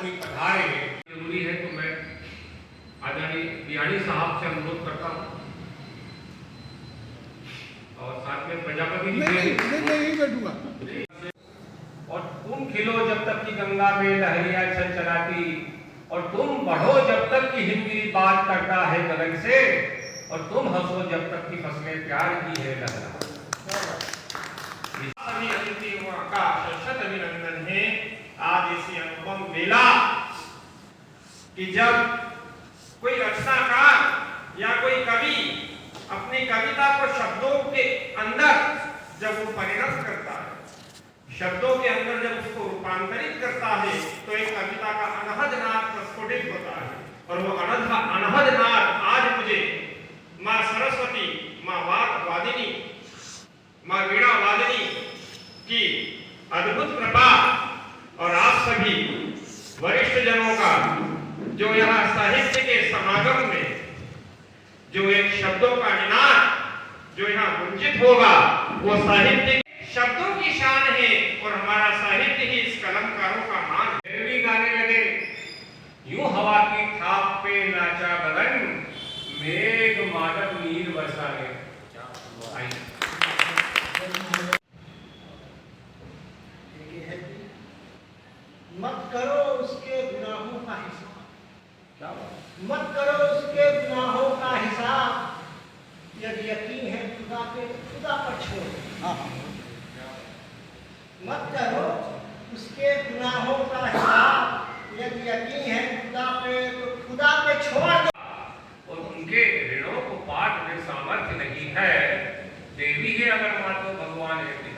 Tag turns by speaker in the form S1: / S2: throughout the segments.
S1: कोई पधारे जरूरी है तो मैं आदरणीय बियाणी साहब से अनुरोध करता हूँ और साथ में प्रजापति जी
S2: नहीं बैठूंगा।
S1: और तुम खिलो जब तक की गंगा में लहरिया छलछलाती, और तुम बढ़ो जब तक की हिंदी बात करता है गगन से, और तुम हंसो जब तक की फसलें प्यार की है लहरा।
S3: सभी अतिथियों का शत अभिनंदन है। आज इसी अनुपम बेला कि जब कोई रचनाकार या कोई कवि अपनी कविता को शब्दों के अंदर जब वो परिणत करता है, शब्दों के अंदर जब उसको रूपांतरित करता है, तो एक कविता का अनहद नाद प्रस्फुटित होता है। और वो अनहद नाद आज मुझे माँ सरस्वती, माँ वादिनी, माँ वीणा वादिनी की अद्भुत कृपा और आप सभी वरिष्ठ जनों का जो यहाँ साहित्य के समागम में जो एक शब्दों का निनाद जो यहाँ गुंजित होगा, वो साहित्य शब्दों की शान है और हमारा साहित्य ही इस कलमकारों का मान है।
S1: भी गाने लगे, यूं हवा की थाप पे नाचा गगन, मेघ मादक नीर बरसाने।
S4: मत करो उसके गुनाहों का हिसाब, मत करो उसके गुनाहों का हिसाब, यदि यकीन है खुदा पे खुदा पर छोड़। मत करो उसके गुनाहों का हिसाब, यदि यकीन है खुदा पे तो खुदा पे छोड़ दो।
S1: और उनके ऋणों को पाट में सामर्थ्य नहीं है, देवी है अगर मां तो भगवान है पिता।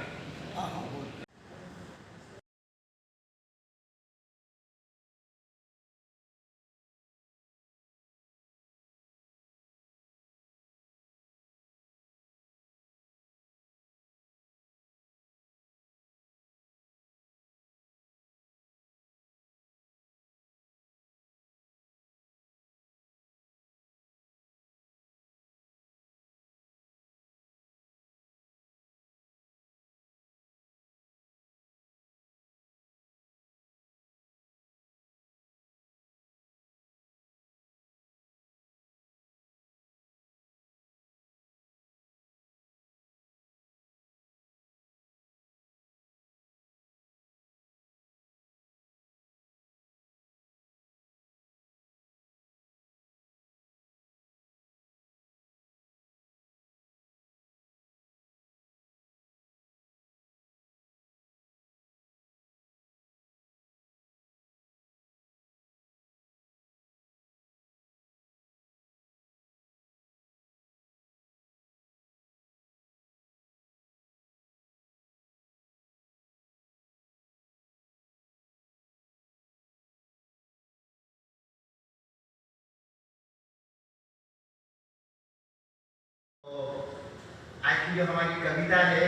S5: आज की जो हमारी कविता है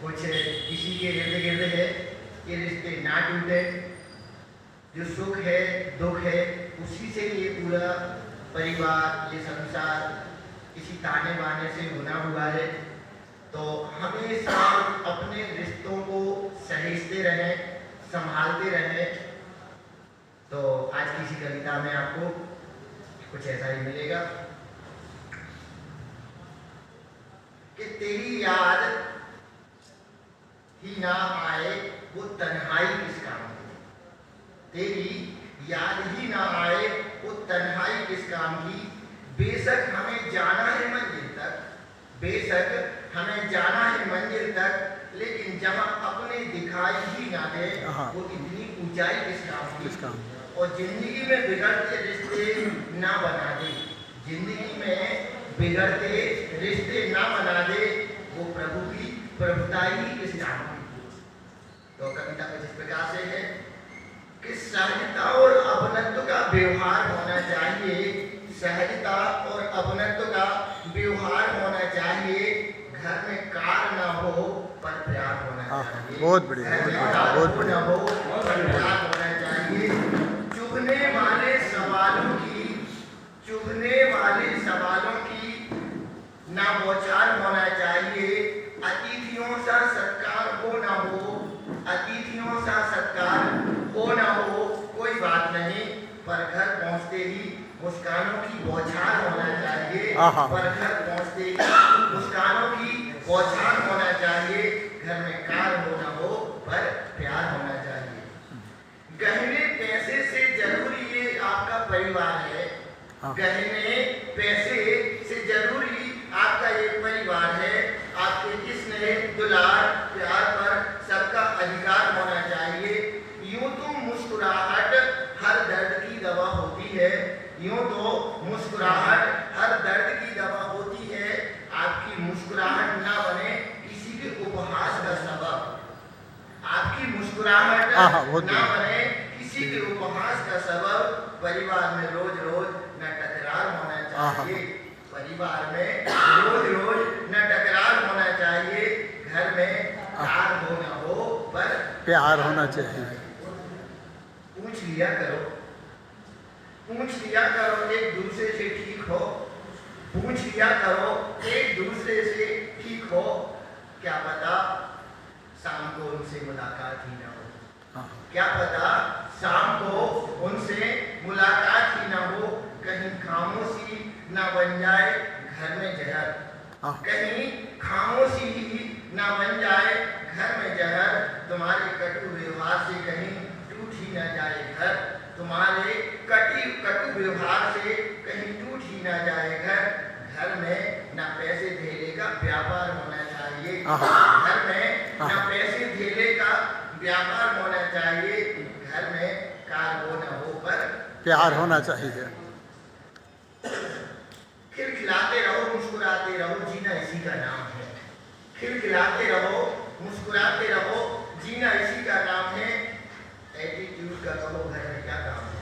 S5: कुछ इसी के इर्द गिर्द है कि रिश्ते ना टूटे, जो सुख है दुख है उसी से ये पूरा परिवार ये संसार इसी ताने बाने से बुना हुआ है। तो हमेशा अपने रिश्तों को सहेजते रहें, संभालते रहें। तो आज की इसी कविता में आपको कुछ ऐसा ही मिलेगा कि तेरी याद ही ना आए वो तन्हाई किस काम की, तेरी याद ही ना आए वो तन्हाई किस काम की। बेशक हमें जाना है मंजिल तक, बेशक हमें जाना है मंजिल तक, लेकिन जहां अपने दिखाई ही ना दे वो इतनी ऊंचाई किस काम की। और जिंदगी में बिगड़ते रिश्ते ना बना दे, जिंदगी में बिगड़ते रिश्ते ना बना दे, वो प्रभु की प्रभुता ही किस काम की। तो कविता कुछ इस प्रकार से है कि सहजता और अपनत्व का व्यवहार होना चाहिए, सहजता और अपनत्व का व्यवहार होना चाहिए। घर में कार ना हो पर प्यार होना चाहिए।
S2: बहुत बढ़िया, बहुत बढ़िया।
S5: हो पर प्यार होना चाहिए। चुभने वाले सवालों की, चुभने वाले सवालों की ना बौछार होना चाहिए। अतिथियों सा सत्कार हो ना हो, अतिथियों सा सत्कार हो ना हो, कोई बात मुस्कानों की बौछार होना चाहिए
S2: आहा।
S5: पर घर पहुंचते ही मुस्कानों की बौछार होना चाहिए, घर में कार हो न हो पर प्यार होना चाहिए। गहने पैसे से जरूरी ये आपका परिवार है, गहने पैसे से जरूरी आपका ये परिवार है। आपके स्नेह दुलार प्यार पर सबका अधिकार होना चाहिए। यूं तो मुस्कुराहट हर दर्द की दवा होती है, यूं तो मुस्कुराहट हर दर्द की दवा होती है। आपकी मुस्कुराहट ना बने किसी के उपहास का सबब, आपकी मुस्कुराहट ना बने किसी के उपहास का सबब। परिवार में रोज रोज न टकरार होना चाहिए, परिवार में रोज रोज न टकरार होना चाहिए। घर में प्यार हो न हो पर
S2: प्यार होना चाहिए।
S5: पूछ लिया करो, पूछ लिया करो एक दूसरे से ठीक हो, पूछ लिया करो एक दूसरे से ठीक हो। क्या पता शाम को उनसे मुलाकात ही ना हो, क्या पता शाम को उनसे मुलाकात ही ना हो। कहीं खामोशी ना बन जाए घर में जहर, कहीं खामोशी ही ना बन जाए घर में जहर। तुम्हारे कटु व्यवहार से कहीं टूट ही ना जाए घर, तुम्हारे कटु व्यवहार से कहीं टूट ही ना जाए घर। घर में ना पैसे धेले का व्यापार होना चाहिए, घर में ना पैसे धेले का व्यापार होना चाहिए। घर में कार हो न हो पर
S2: प्यार होना चाहिए।
S5: खिलखिलाते रहो मुस्कुराते रहो, जीना इसी का नाम है। खिलखिलाते रहो मुस्कुराते रहो, जीना इसी का नाम है। एटीट्यूड का कहो घर में क्या काम है।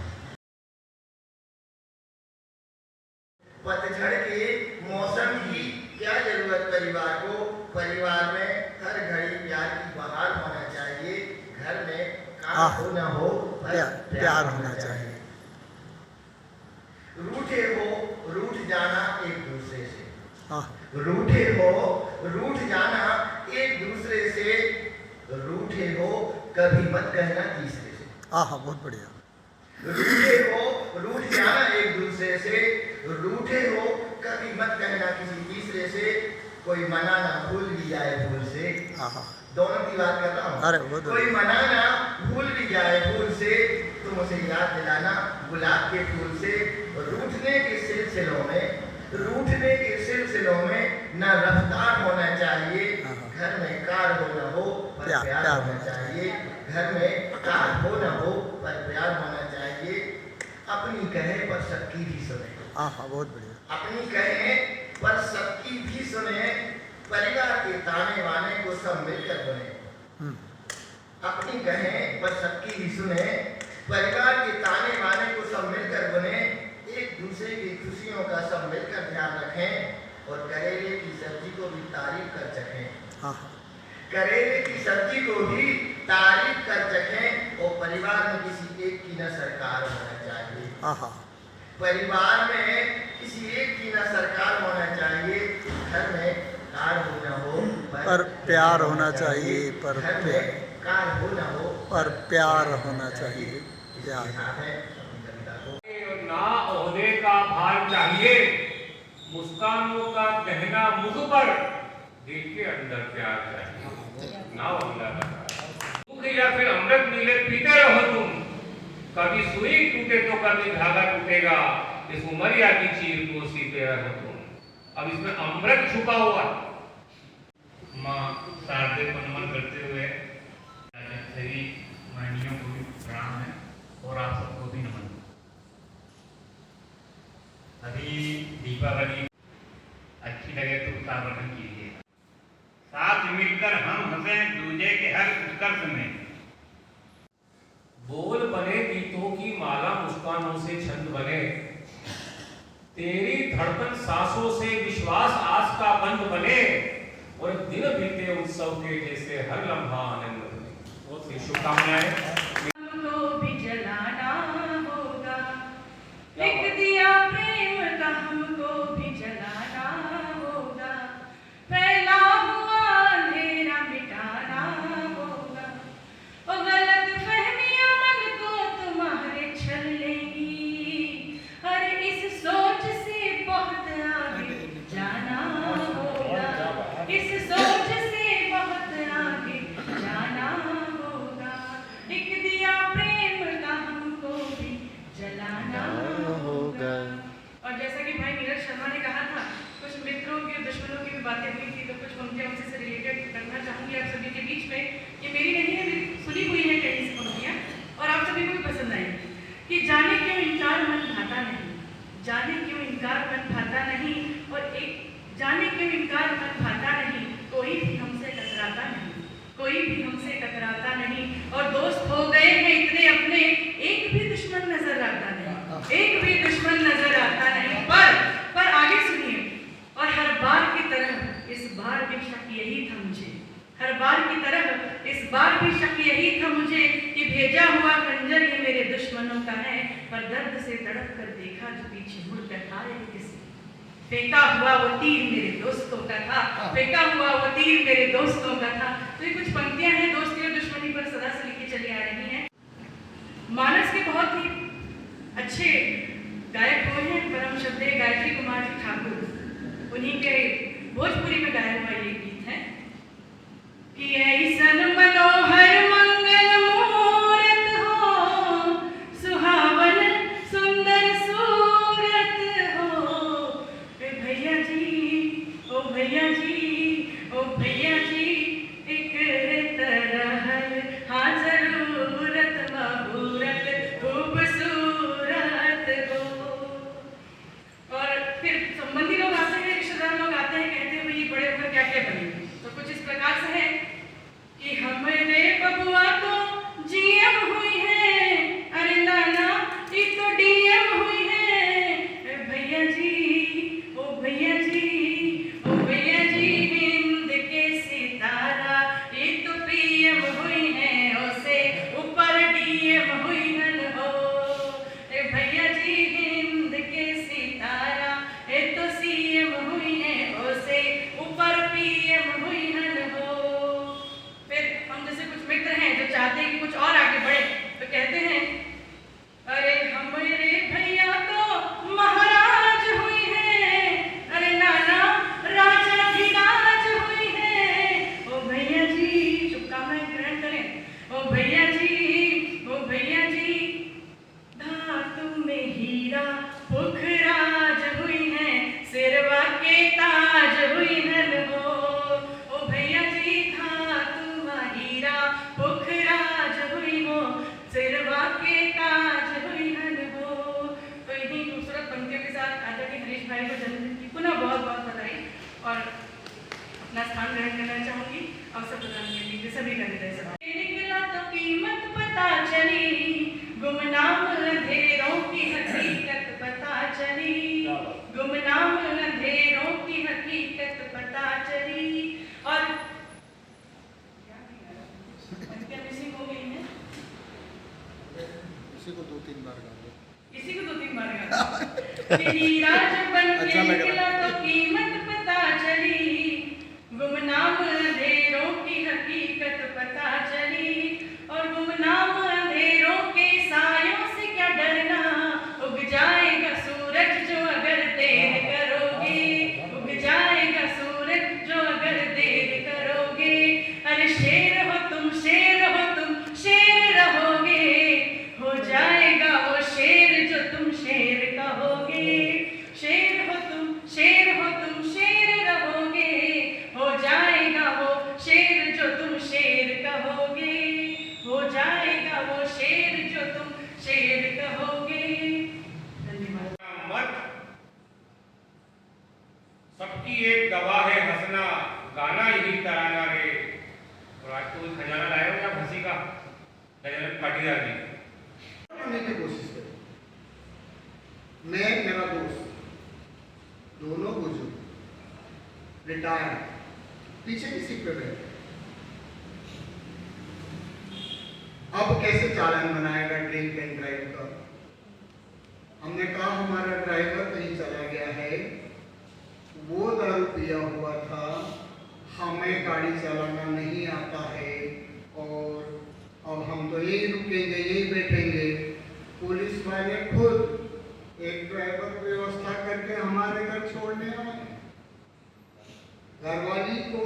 S5: पतझड़ के मौसम की क्या जरूरत परिवार को, परिवार में हर घड़ी प्यार की बहार होना चाहिए। घर में काम हो न हो पर
S2: प्यार होना चाहिए।
S5: रूठे हो रूठ जाना एक दूसरे से, रूठे हो रूठ जाना एक दूसरे से, रूठे हो कभी मत कहना तीसरे से।
S2: बहुत बढ़िया।
S5: रूठे हो रूठ जाना एक दूसरे से, रूठे हो कभी मत कहना किसी तीसरे से। कोई मनाना भूल भी जाए भूल से, दोनों की बात कर रहा हूँ। कोई मनाना भूल भी जाए भूल से, तुम उसे याद दिलाना गुलाब के फूल से। रूठने के सिलसिलों में, रूठने के सिलसिलों में न रफ्तार होना चाहिए। घर में कार हो न हो पर प्यार होना चाहिए, घर में कार हो न हो पर प्यार होना चाहिए। अपनी कहे पर सबकी भी सुने,
S2: बहुत बढ़िया।
S5: अपनी कहे पर सबकी भी सुने, परिवार के ताने वाने को सब मिलकर सुने। अपनी कहे पर सबकी भी सुने, परिवार के ताने वाने को सब मिलकर बुने। एक दूसरे की खुशियों का सब मिलकर ध्यान रखें और करेले की सब्जी को भी तारीफ कर सकें, करेले की सब्जी को भी तारीफ कर सकें। और परिवार में किसी एक की न सरकार होना चाहिए, परिवार में किसी एक की न सरकार होना चाहिए। घर में कार हो न हो
S2: पर प्यार होना चाहिए, पर
S5: घर में कार हो न हो
S2: पर प्यार होना चाहिए। प्यार
S5: है अपनी कविता को।
S1: ना ओहदे का भार चाहिए, मुस्कानों का कहना मुख पर, दिल के अंदर प्यार चाहिए। ना ओहदा का दुख या फिर अमृत मिले पीते रहो तुम, कभी सुई टूटे तो कभी धागा टूटेगा, इस उमरिया की चीर को सीते रहो तुम। अब इसमें अमृत छुपा हुआ।
S6: माँ शारदे को नमन करते हुए सभी मानियों को भी प्रणाम है और आप सबको भी नमन। अभी दीपावली अच्छी लगे तो उसका वर्णन कीजिए। साथ मिलकर हम हंसे दूजे के हर उत्कर्ष में।
S1: बोल बने गीतों की माला मुस्कानों से छंद बने, तेरी धड़कन सांसों से विश्वास आस का बंध बने, और दिन बीते उत्सव के जैसे हर लम्हा आनंद बने। बहुत सी शुभकामनाएं।
S7: हमको भी जलाना होगा, एक दिया प्रेम का हमको भी जलाना होगा, फैला हुआ अंधेरा मिटाना होगा। ओ गलत फहमियां मन को तुम्हारे छल लेगी, अरे इस एक भी दुश्मन नजर आता नहीं। पर आगे सुनिए। और हर बार की तरह इस बार भी शक यही था मुझे, हर बार की तरह इस बार भी शक यही था मुझे कि भेजा हुआ खंजर ये मेरे दुश्मनों का है। पर दर्द से तड़प कर देखा जो पीछे मुड़ कर आए किसी, फेंका हुआ वो तीर मेरे दोस्तों का था, फेंका हुआ वो तीर मेरे दोस्तों का था। तो ये कुछ पंक्तियां हैं दोस्ती और दुश्मनी पर सदा से लिखी चली आ रही हैं। मानस के बहुत ही अच्छे गायक हुए हैं परम श्रद्धेय गायत्री कुमार जी ठाकुर, उन्हीं के भोजपुरी में गाया हुआ ये गीत है कि ऐसन मनोहर मंगल मूरत हो, सुहावन सुंदर सूरत हो। भैया जी ओ भैया जी ओ भैया जी, एक तरह हाँ जरूरत महूरत खूबसूरत हो। और फिर संबंधी लोग आते हैं, रिश्तेदार लोग आते हैं, कहते हैं भाई बड़े होकर क्या क्या बनेंगे। तो कुछ इस प्रकार से है कि हमरे बबुआ तो जीएम हुई है, अरे नाना ये तो डीएम हुई है। भैया जी ओ भैया जी ओ भैया जी, हिंद के सितारा ये तो पीएम हुई है, उसे ऊपर डीएम हुई है हो। भैया जी हिंद के सितारा ये तो सीएम हुई है, उसे ऊपर पीएम हुई है हो। फिर हम जैसे कुछ मित्र हैं जो चाहते हैं कि कुछ और आगे बढ़े, तो कहते हैं अरे हमारे भैया तो महाराज हुई है, अरे नाना राजाधिराज हुई है। ओ भैया जी शुभकामनाएं ग्रहण करें। ओ भैया जी ओ भैया जी, धातु में हीरा पुखराज हुई है, सिरवा के ताज हुई है हो। ओ भैया जी धातु में हीरा पुखराज हुई हो, सिरवा के ताज हुई है हो। तो इन्हीं खूबसूरत पंक्तियों के साथ आदरणीय हरीश भाई को जन्मदिन की पुनः बहुत बहुत बधाई और अपना स्थान ग्रहण करना चाहूंगी। अवसर प्रदान करने के सभी का हृदय से निकला तो कीमत पता चली, गुमनाम अंधेरों की हकीकत पता चली, गुमनाम अंधेरों की हकीकत पता चली। और क्या मिसिंग हो गई है?
S2: इसी को 2-3 बार गा लो।
S7: इसी को 2-3 बार गा कि हीरा जब बन के निकला तो कीमत पता चली, गुमनाम अंधेरों की हकीकत पता चली। और गुमनाम अंधेरों के सायों से क्या डरना, उग जाएगा सूरज जो अगर देर करोगे, उग जाएगा सूरज जो अगर देर करोगे। अरे शेर हो तुम शेर हो तुम शेर रहोगे, हो जाएगा वो शेर जो तुम शेर कहोगे। शेर हो तुम शेर हो तुम शेर रहोगे, हो जाएगा वो शेर जो तुम शेर कहोगे, हो जाएगा वो शेर जो तुम शेर कहोगे। धन्यवाद।
S1: मत सबकी एक गवाह है हंसना, गाना यही तराना रे। और आज तो खजाना लाए हो क्या हंसी का, खजाना पाटीदार जी।
S5: करने की कोशिश करें। मैं मेरा दोस्त दोनों बुजुर्ग रिटायर पीछे की सीट पे बैठे। अब कैसे चालान बनाएगा ड्रिंक एंड ड्राइव का? हमने कहा हमारा ड्राइवर कहीं चला गया है, वो दारू पिया हुआ था, हमें गाड़ी चलाना नहीं आता है, और अब हम तो यही रुकेंगे यही बैठेंगे। पुलिस वाले खुद एक ड्राइवर व्यवस्था करके हमारे घर छोड़ने आए। घरवाली को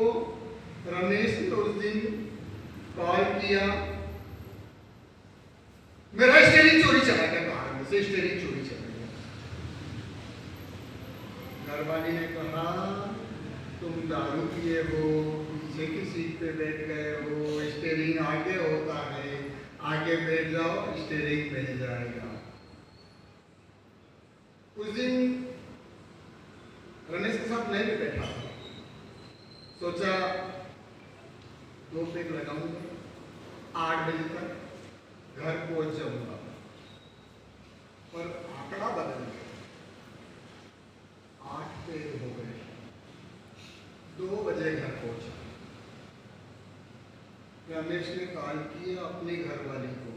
S5: रमेश ने उस दिन कॉल किया, मेरा स्टीयरिंग चोरी चला गया, कार में से स्टीयरिंग चोरी चला गया। घरवाली ने कहा तुम दारू पिए हो, पीछे की सीट पे बैठ गए हो, स्टीयरिंग आगे होता है, आगे बैठ जाओ स्टीयरिंग मिल जाएगा। उस दिन रमेश के साथ मैं भी बैठा था, सोचा 2 पेग लगाऊंगा, 8 बजे तक घर पहुंच जाऊंगा। पर आकर
S8: रमेश ने कॉल किया अपने घर वाली को,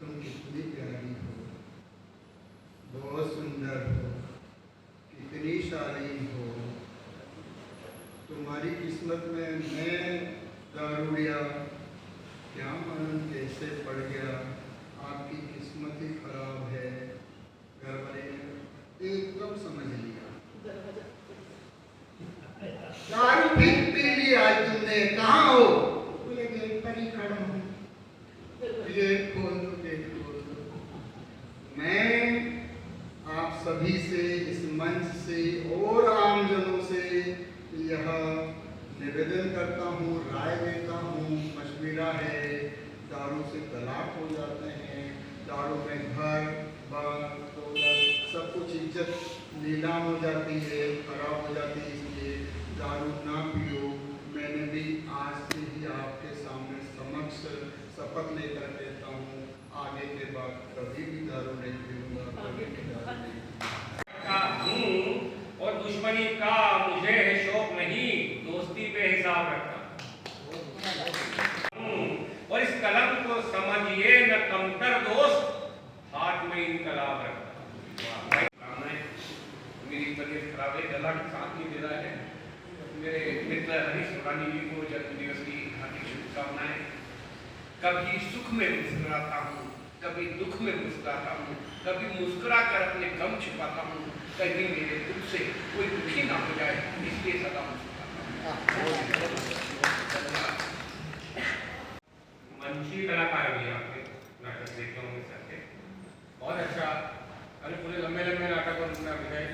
S8: तुम कितनी प्यारी हो, बहुत सुंदर हो, कितनी शालीन हो, तुम्हारी किस्मत में मैं दारूडिया क्या मालूम कैसे पड़ गया, आपकी किस्मत ही खराब है। घर वाले ने एकदम समझ लिया। दारू फिर पी ली आज तुमने, कहाँ हो?
S4: ये गेट पर ही खड़ा हूँ।
S8: गेट खोल दो, गेट खोल दो। मैं आप सभी से, इस मंच से और आमजनों से यह निवेदन करता हूँ, राय देता हूँ, मशविरा है। दारू से तलाक हो जाते हैं, दारू में घर बार दौलत सब कुछ इज्जत नीलाम हो जाती है, खराब हो जाती है। इसलिए दारू ना पियो। मैंने भी आज से ही आपके सामने समक्ष शपथ लेकर कहता हूँ, आगे के बाद कभी भी दारू नहीं पीऊंगा, कभी भी दारू नहीं
S1: का हूँ और दुश्मनी का मुझे है शौक नहीं, दोस्ती पे हिसाब रखता हूँ। और इस कलम को समझिए न कमतर दोस्त, हाथ में इनकलाब रखता हूँ। मेरी तबीयत खराब है, गला के साथ नहीं दे रहा है। मेरे मित्र हरीश सुरानी जी को जन्मदिवस की हार्दिक शुभकामनाएं। कभी सुख में मुस्कुराता हूँ, कभी दुख में मुस्कुराता हूँ, कभी मुस्कुरा कर अपने गम छुपाता हूँ, कभी मेरे दुख से कोई दुखी ना हो जाए, इसलिए सदा मुस्कुराता हूँ। मंची कलाकार भी आपने नाटक देखे होंगे सबके, बहुत अच्छा। अरे पूरे लंबे लंबे नाटकों में अभिनय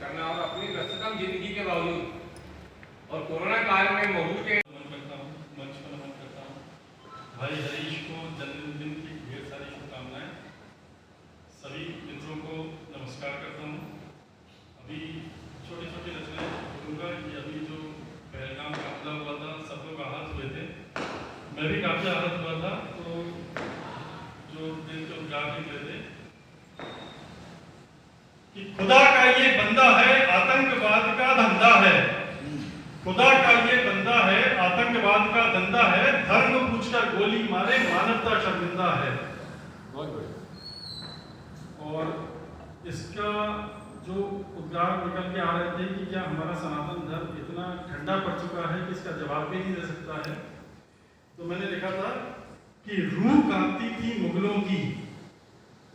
S1: करना और अपनी व्यस्ततम जिंदगी के बावजूद और कोरोना काल में महू के
S9: मंच पर नमन करता हूँ। भाई हरीश को जन्मदिन की ढेर सारी शुभकामनाएं। सभी मित्रों को नमस्कार करता हूँ। अभी छोटी छोटी रचनाएं बोलूँगा कि अभी जो पहलगाम का हमला हुआ था, सब लोग आहत हुए थे, मैं भी काफ़ी आहत हुआ था। तो जो दिल के उद्गार निकले थे कि खुदा का ये बंदा है, आतंकवाद का धंधा है। खुदा का ये बंदा है, आतंकवाद का धंधा है, धर्म पूछकर गोली मारे, मानवता शर्मिंदा है। और इसका जो उद्गार निकल के आ रहे थे कि क्या हमारा सनातन धर्म इतना ठंडा पड़ चुका है कि इसका जवाब भी नहीं दे सकता है। तो मैंने लिखा था कि रूह कांपती थी मुगलों की,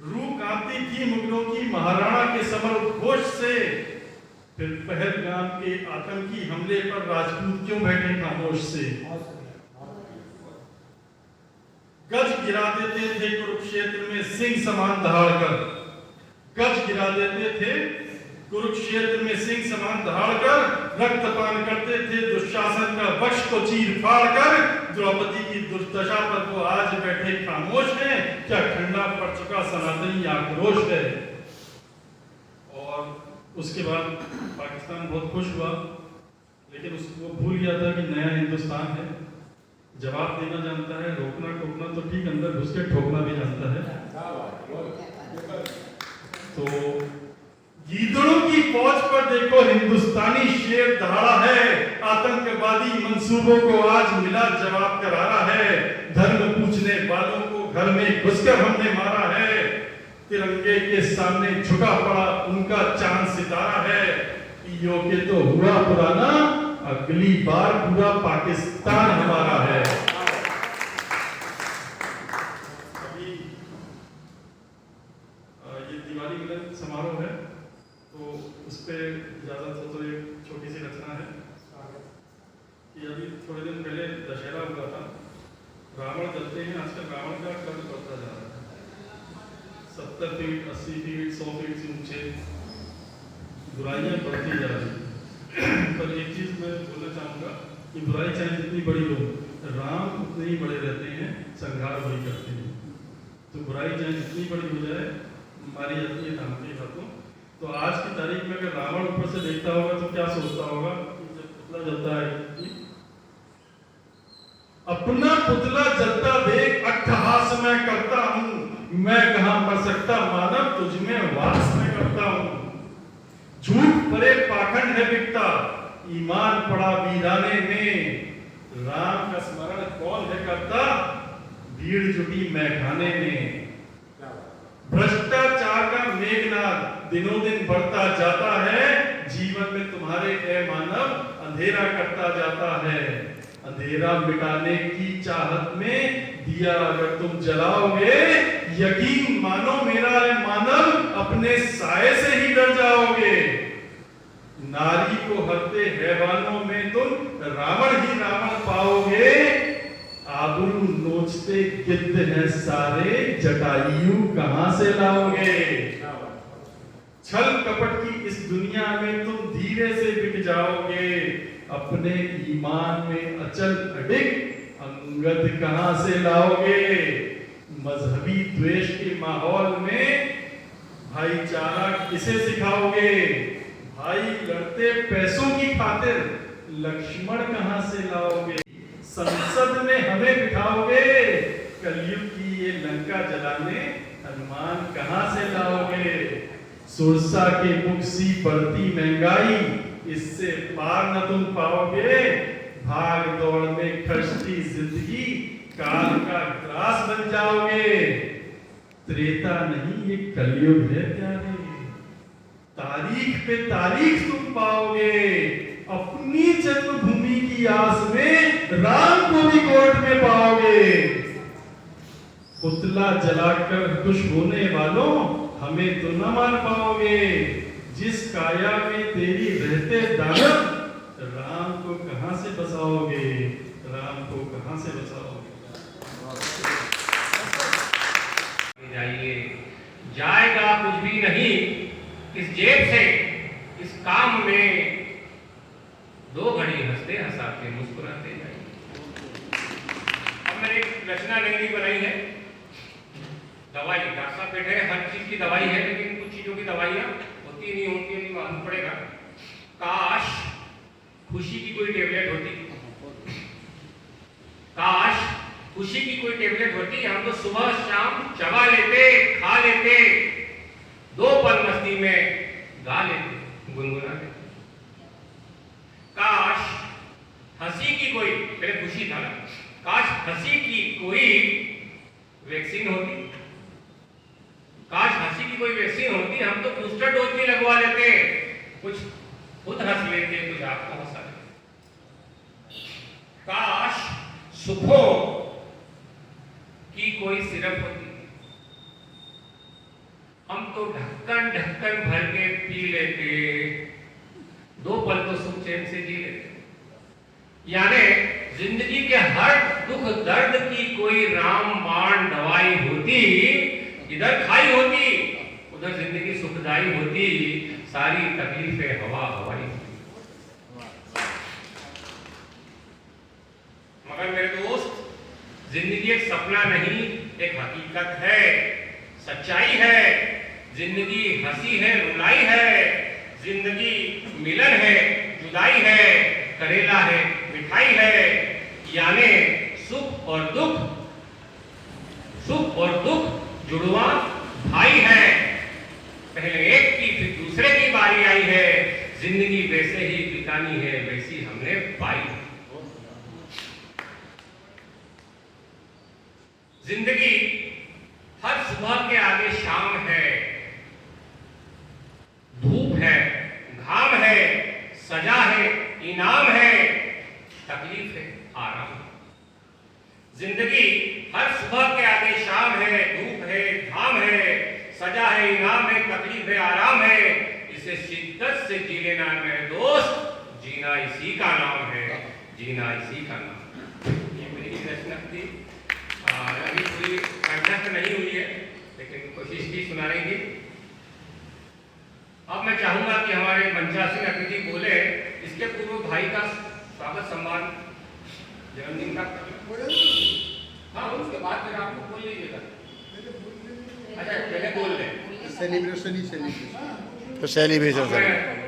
S9: रूह कांपती थी मुगलों की, महाराणा के समर उद्घोष से, फिर पहलगाम के आतंकी हमले पर राजपूत क्यों बैठे खामोश से। गज गिरा देते थे कुरुक्षेत्र में सिंह समान दहाड़कर, गज गिरा देते थे कुरुक्षेत्र में सिंह समान दहाड़कर, रक्तपान करते थे दुशासन का वक्ष को चीर फाड़ कर, द्रौपदी की दुर्दशा पर वो आज बैठे खामोश हैं, क्या ठंडा पड़ चुका सनातनी आक्रोश है। और उसके बाद पाकिस्तान बहुत खुश हुआ, लेकिन उसको भूल गया था कि नया हिंदुस्तान है, जवाब देना जानता है, रोकना टोकना तो ठीक, अंदर घुस के ठोकना भी जानता है। तो गीदड़ों की फौज पर देखो हिंदुस्तानी शेर दहाड़ा है, आतंकवादी मंसूबों को आज मिला जवाब करारा है, धर्म पूछने वालों को घर में घुसकर हमने मारा है, तिरंगे के सामने झुका पड़ा उनका चांद सितारा है, योग्य तो हुआ पुराना, अगली बार पूरा पाकिस्तान हमारा है। अभी ये दिवाली मिलन समारोह है, तो उस पर इजाजत हो तो एक छोटी सी रचना है कि अभी थोड़े दिन पहले दशहरा हुआ था, रावण जलते हैं, आजकल रावण का कद बढ़ता जा रहा है, 70 फीट 80 फीट 100 फीट से ऊंचे, बुराइयां बढ़ती जा रही हैं। पर एक चीज मैं बोलना चाहूँगा कि बुराई चाहे जितनी बड़ी हो, राम उतने ही बड़े रहते हैं, संहार वही करते हैं। तो बुराई चाहे जितनी बड़ी हो जाए, मारी जाती है राम की हाथों। तो आज की तारीख में अगर रावण ऊपर से देखता होगा तो क्या सोचता होगा कि जब पुतला जलता है कि अपना पुतला जलता देख अट्ठहास मैं करता हूँ, मैं कहाँ मर सकता मानव, तुझ में वास मैं करता हूँ। झूठ परे पाखंड है बिकता, ईमान पड़ा वीराने में, राम का स्मरण कौन है करता, भीड़ जुटी मैखाने में। भ्रष्टाचार का मेघनाद दिनों दिन बढ़ता जाता है, जीवन में तुम्हारे ए मानव अंधेरा करता जाता है। अंधेरा मिटाने की चाहत में दिया अगर तुम जलाओगे, यकीन मानो मेरा ए मानव अपने साए से ही डर जाओगे। नारी को हरते हैवानों में तुम रावण ही रावण पाओगे। आबरू नोचते गिद्ध हैं सारे, जटायु कहां से लाओगे। छल कपट की इस दुनिया में तुम धीरे से बिक जाओगे। अपने ईमान में अचल अडिग अंगद कहां से लाओगे। मजहबी द्वेष के माहौल में भाईचारा किसे सिखाओगे। भाई लड़ते पैसों की खातिर लक्ष्मण कहां से लाओगे। संसद में हमें बिठाओगे, कलयुग की ये लंका जलाने हनुमान कहां से लाओगे। सुरसा के मुख सी बढ़ती महंगाई, इससे पार न तुम पाओगे। भाग दौड़ में खर्चती जिंदगी, काल का ग्रास बन जाओगे। त्रेता नहीं ये कलयुग है प्यारे, तारीख पे तारीख तुम पाओगे। अपनी जन्मभूमि की आस में राम को भी कोर्ट में पाओगे। पुतला जलाकर खुश होने वालों, हमें तो न मान पाओगे। जिस काया में तेरी रहते दानव, राम को कहां से बसाओगे। राम को कहां से बसाओगे।
S1: जाइए, जाएगा कुछ भी नहीं इस जेब से, इस काम में दो घड़ी हंसते हंसाते मुस्कुराते जाइए। अब मैंने एक रचना नई बनाई है। दवाई डॉक्टर पेट है, हर चीज की दवाई है, लेकिन कुछ चीजों की दवाइयां होती नहीं होती है, मालूम पड़ेगा। काश खुशी की कोई टेबलेट होती, काश खुशी की कोई टेबलेट होती। हम तो सुबह शाम चबा लेते, खा लेते, दो पल मस्ती में गा लेते, गुनगुना लेते। काश हंसी की कोई, पहले खुशी था ना, काश हंसी की कोई वैक्सीन होती। काश हंसी की कोई वैक्सीन होती, हम तो बूस्टर डोज भी लगवा लेते, कुछ खुद हंस लेते, कुछ आपको हंसा लेते। काश सुखों की कोई सिरप होती, हम तो ढक्कन ढक्कन भर के पी लेते, दो पल तो सुख चैन से जी लेते। यानी जिंदगी के हर दुख दर्द की कोई रामबाण दवाई होती, इधर खाई होती, उधर जिंदगी सुखदाई होती, सारी तकलीफें हवा हवाई होती। मगर मेरे दोस्त, जिंदगी एक सपना नहीं, एक हकीकत है, सच्चाई है। जिंदगी हंसी है, रुलाई है, जिंदगी मिलन है, जुदाई है, करेला है, मिठाई है। यानी सुख और दुख, सुख और दुख जुड़वा भाई है। पहले एक की फिर दूसरे की बारी आई है, जिंदगी वैसे ही बितानी है, वैसी हमने पाई। जिंदगी हर सुबह के आगे शाम है, धूप है, घाम है, सजा है, इनाम है, तकलीफ है, आराम है। जिंदगी हर सुबह के आगे शाम है, धूप है, घाम है, सजा है, इनाम है, तकलीफ है, आराम है। इसे शिद्दत से जी लेना मेरे दोस्त, जीना इसी का नाम है, जीना इसी का नाम। ये मेरी रचना थी, अभी पूरी कंठस्थ नहीं हुई है, लेकिन कोशिश की सुनाने की। अब मैं चाहूंगा कि हमारे मंचासीन अतिथि बोले। इसके पूर्व भाई का स्वागत सम्मान जन्मदिन का, हाँ उसके बाद फिर आपको बोल लीजिएगा। अच्छा पहले बोल लें,
S8: सेलिब्रेशन ही सेलिब्रेशन
S2: तो सेलिब्रेशन
S1: मैं